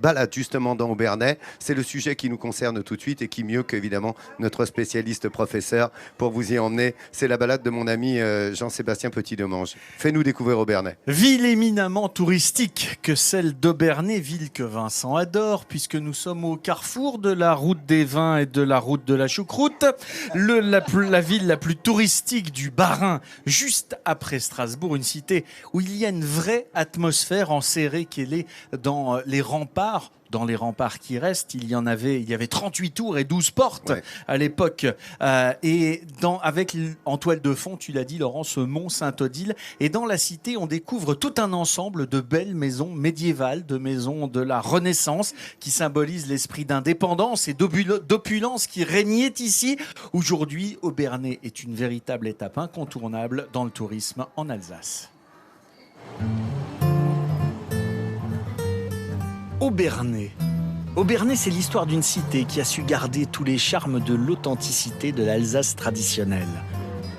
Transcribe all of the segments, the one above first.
Balade justement dans Obernai, c'est le sujet qui nous concerne tout de suite et qui mieux qu'évidemment notre spécialiste professeur pour vous y emmener. C'est la balade de mon ami Jean-Sébastien Petit-Demange. Fais-nous découvrir Obernai. Ville éminemment touristique que celle d'Obernai, ville que Vincent adore puisque nous sommes au carrefour de la route des vins et de la route de la choucroute. La ville la plus touristique du Bas-Rhin, juste après Strasbourg, une cité où il y a une vraie atmosphère enserrée qu'elle est dans les remparts. Dans les remparts qui restent, il y avait 38 tours et 12 portes à l'époque. Avec en toile de fond, tu l'as dit Laurent, ce mont Saint-Odile. Et dans la cité, on découvre tout un ensemble de belles maisons médiévales, de maisons de la Renaissance, qui symbolisent l'esprit d'indépendance et d'opulence qui régnait ici. Aujourd'hui, Obernai est une véritable étape incontournable dans le tourisme en Alsace. Obernai. Obernai, c'est l'histoire d'une cité qui a su garder tous les charmes de l'authenticité de l'Alsace traditionnelle.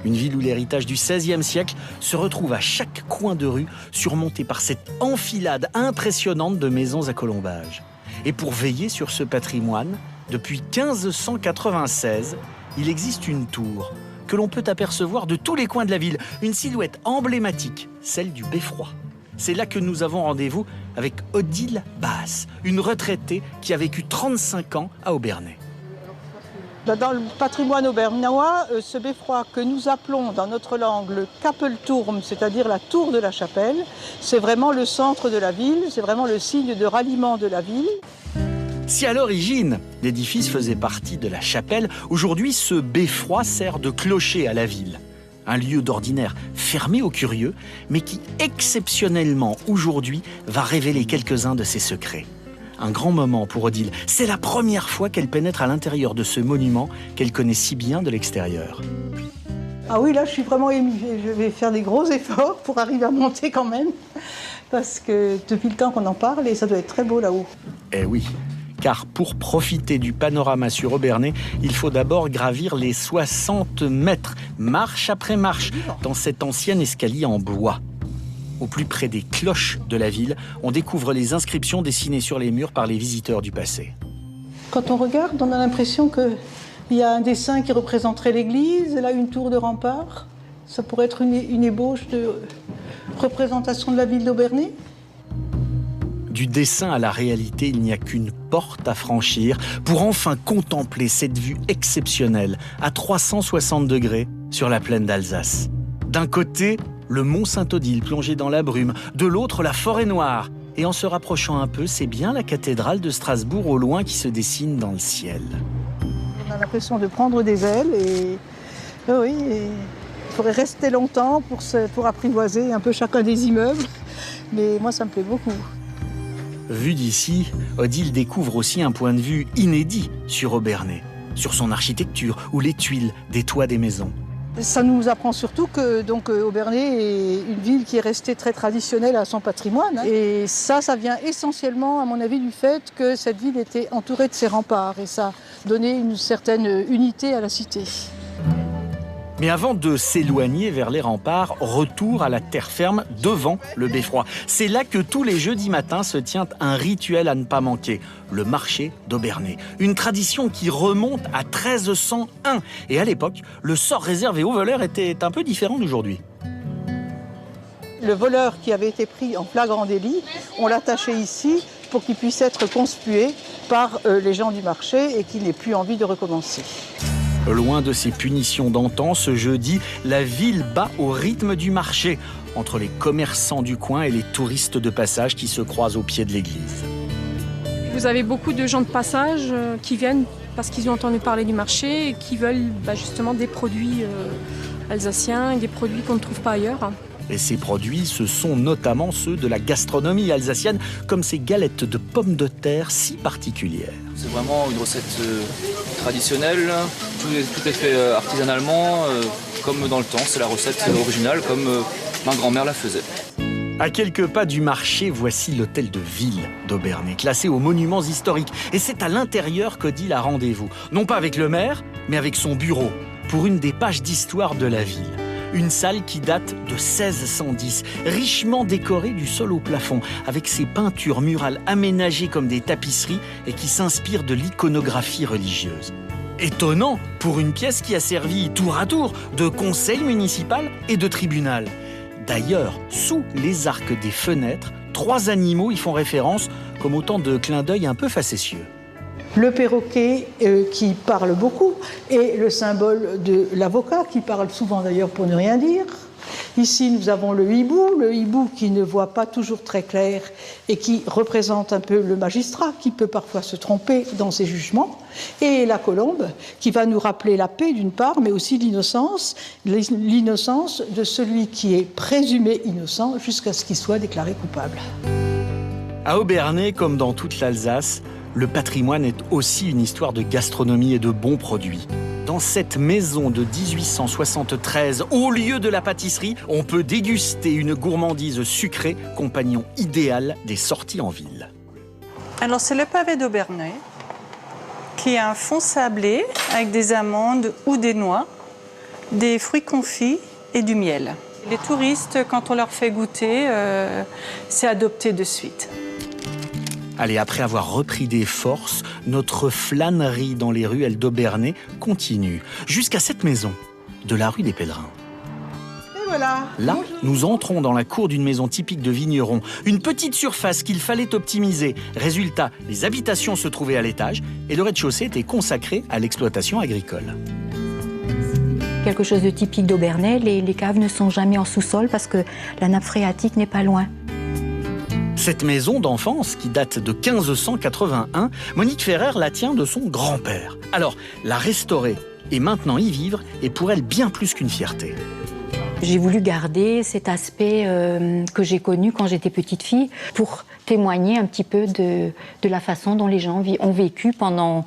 Une ville où l'héritage du XVIe siècle se retrouve à chaque coin de rue, surmonté par cette enfilade impressionnante de maisons à colombages. Et pour veiller sur ce patrimoine, depuis 1596, il existe une tour que l'on peut apercevoir de tous les coins de la ville, une silhouette emblématique, celle du beffroi. C'est là que nous avons rendez-vous avec Odile Baas, une retraitée qui a vécu 35 ans à Obernai. Dans le patrimoine aubernois, ce beffroi que nous appelons dans notre langue le Kappelturm, c'est-à-dire la tour de la chapelle, c'est vraiment le centre de la ville, c'est vraiment le signe de ralliement de la ville. Si à l'origine, l'édifice faisait partie de la chapelle, aujourd'hui ce beffroi sert de clocher à la ville. Un lieu d'ordinaire fermé aux curieux, mais qui exceptionnellement aujourd'hui va révéler quelques-uns de ses secrets. Un grand moment pour Odile. C'est la première fois qu'elle pénètre à l'intérieur de ce monument qu'elle connaît si bien de l'extérieur. Ah oui, là je suis vraiment émue. Je vais faire des gros efforts pour arriver à monter quand même, parce que depuis le temps qu'on en parle, et ça doit être très beau là-haut. Eh oui. Car pour profiter du panorama sur Obernai, il faut d'abord gravir les 60 mètres, marche après marche, dans cet ancien escalier en bois. Au plus près des cloches de la ville, on découvre les inscriptions dessinées sur les murs par les visiteurs du passé. Quand on regarde, on a l'impression qu'il y a un dessin qui représenterait l'église, là une tour de rempart. Ça pourrait être une ébauche de représentation de la ville d'Obernai. Du dessin à la réalité, il n'y a qu'une porte à franchir pour enfin contempler cette vue exceptionnelle à 360 degrés sur la plaine d'Alsace. D'un côté, le mont Saint-Odile plongé dans la brume, de l'autre, la forêt noire. Et en se rapprochant un peu, c'est bien la cathédrale de Strasbourg au loin qui se dessine dans le ciel. On a l'impression de prendre des ailes et il faudrait rester longtemps pour apprivoiser un peu chacun des immeubles. Mais moi, ça me plaît beaucoup. Vu d'ici, Odile découvre aussi un point de vue inédit sur Obernai, sur son architecture ou les tuiles des toits des maisons. Ça nous apprend surtout que Obernai est une ville qui est restée très traditionnelle à son patrimoine. Et ça vient essentiellement, à mon avis, du fait que cette ville était entourée de ses remparts. Et ça donnait une certaine unité à la cité. Mais avant de s'éloigner vers les remparts, retour à la terre ferme devant le beffroi. C'est là que tous les jeudis matins se tient un rituel à ne pas manquer, le marché d'Obernai. Une tradition qui remonte à 1301. Et à l'époque, le sort réservé aux voleurs était un peu différent d'aujourd'hui. Le voleur qui avait été pris en flagrant délit, on l'attachait ici pour qu'il puisse être conspué par les gens du marché et qu'il n'ait plus envie de recommencer. Loin de ces punitions d'antan, ce jeudi, la ville bat au rythme du marché, entre les commerçants du coin et les touristes de passage qui se croisent au pied de l'église. Vous avez beaucoup de gens de passage qui viennent parce qu'ils ont entendu parler du marché et qui veulent justement des produits alsaciens et des produits qu'on ne trouve pas ailleurs. Et ces produits, ce sont notamment ceux de la gastronomie alsacienne, comme ces galettes de pommes de terre si particulières. C'est vraiment une recette traditionnelle, tout est fait artisanalement, comme dans le temps, c'est la recette originale, comme ma grand-mère la faisait. À quelques pas du marché, voici l'hôtel de ville d'Obernai, classé aux monuments historiques. Et c'est à l'intérieur qu'Odile a rendez-vous, non pas avec le maire, mais avec son bureau, pour une des pages d'histoire de la ville. Une salle qui date de 1610, richement décorée du sol au plafond, avec ses peintures murales aménagées comme des tapisseries et qui s'inspirent de l'iconographie religieuse. Étonnant pour une pièce qui a servi tour à tour de conseil municipal et de tribunal. D'ailleurs, sous les arcs des fenêtres, 3 animaux y font référence comme autant de clins d'œil un peu facétieux. Le perroquet qui parle beaucoup et le symbole de l'avocat qui parle souvent d'ailleurs pour ne rien dire. Ici, nous avons le hibou qui ne voit pas toujours très clair et qui représente un peu le magistrat qui peut parfois se tromper dans ses jugements. Et la colombe qui va nous rappeler la paix d'une part, mais aussi l'innocence de celui qui est présumé innocent jusqu'à ce qu'il soit déclaré coupable. À Obernai, comme dans toute l'Alsace, le patrimoine est aussi une histoire de gastronomie et de bons produits. Dans cette maison de 1873, au lieu de la pâtisserie, on peut déguster une gourmandise sucrée, compagnon idéal des sorties en ville. Alors c'est le pavé d'Obernai, qui est un fond sablé avec des amandes ou des noix, des fruits confits et du miel. Les touristes, quand on leur fait goûter, c'est adopté de suite. Allez, après avoir repris des forces, notre flânerie dans les ruelles d'Obernai continue jusqu'à cette maison de la rue des Pèlerins. Et voilà. Là, nous entrons dans la cour d'une maison typique de vigneron. Une petite surface qu'il fallait optimiser. Résultat, les habitations se trouvaient à l'étage et le rez-de-chaussée était consacré à l'exploitation agricole. Quelque chose de typique d'Obernai, les caves ne sont jamais en sous-sol parce que la nappe phréatique n'est pas loin. Cette maison d'enfance, qui date de 1581, Monique Ferrer la tient de son grand-père. Alors, la restaurer et maintenant y vivre est pour elle bien plus qu'une fierté. J'ai voulu garder cet aspect que j'ai connu quand j'étais petite fille pour témoigner un petit peu de la façon dont les gens ont vécu pendant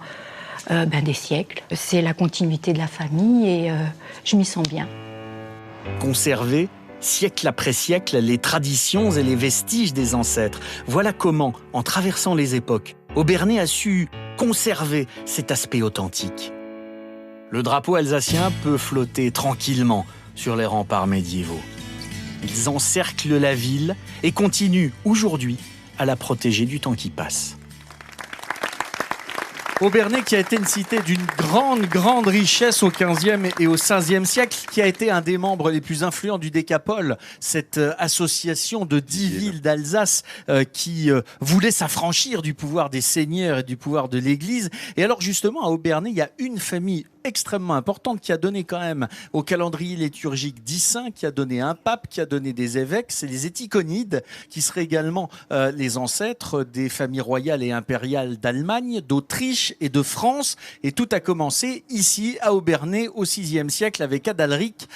des siècles. C'est la continuité de la famille et je m'y sens bien. Conserver, siècle après siècle, les traditions et les vestiges des ancêtres. Voilà comment, en traversant les époques, Obernai a su conserver cet aspect authentique. Le drapeau alsacien peut flotter tranquillement sur les remparts médiévaux. Ils encerclent la ville et continuent aujourd'hui à la protéger du temps qui passe. Obernai qui a été une cité d'une grande richesse au XVe et au XVe siècle, qui a été un des membres les plus influents du Décapole, cette association de 10 villes d'Alsace qui voulait s'affranchir du pouvoir des seigneurs et du pouvoir de l'Église. Et alors justement, à Obernai, il y a une famille extrêmement importante qui a donné quand même au calendrier liturgique 10 saints, qui a donné un pape, qui a donné des évêques, c'est les Éticonides, qui seraient également les ancêtres des familles royales et impériales d'Allemagne, d'Autriche et de France. Et tout a commencé ici, à Obernai, au VIe siècle, avec Adalric,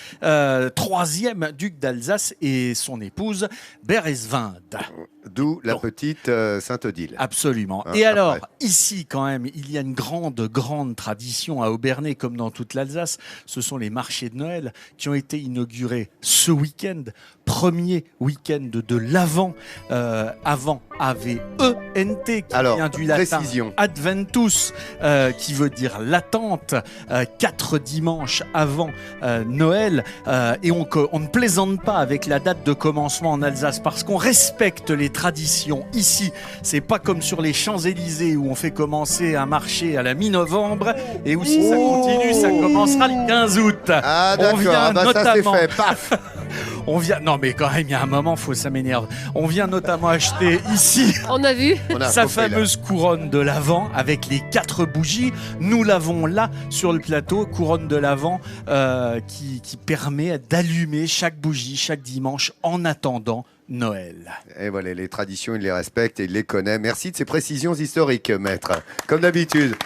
troisième duc d'Alsace, et son épouse Bereswinde. D'où la petite Sainte-Odile. Absolument. Hein, et alors, après. ici, quand même, il y a une grande tradition à Obernai, comme dans toute l'Alsace. Ce sont les marchés de Noël qui ont été inaugurés ce week-end, premier week-end de l'Avent, avant A-V-E-N-T, qui Alors, vient du latin précision. Adventus, qui veut dire l'attente, 4 dimanches avant Noël. Et on ne plaisante pas avec la date de commencement en Alsace, parce qu'on respecte les traditions. Ici, c'est pas comme sur les Champs-Élysées où on fait commencer un marché à la mi-novembre et où si ça continue, ça commencera le 15 août. Ah d'accord, ça c'est fait, paf. On vient, non mais quand même, il y a un moment, ça m'énerve. On vient notamment acheter ici On a vu. On a sa compris, là. fameuse couronne de l'Avent avec les 4 bougies. Nous l'avons là sur le plateau, couronne de l'Avent qui permet d'allumer chaque bougie chaque dimanche en attendant Noël. Et voilà, les traditions, il les respecte et il les connaît. Merci de ces précisions historiques, maître. Comme d'habitude.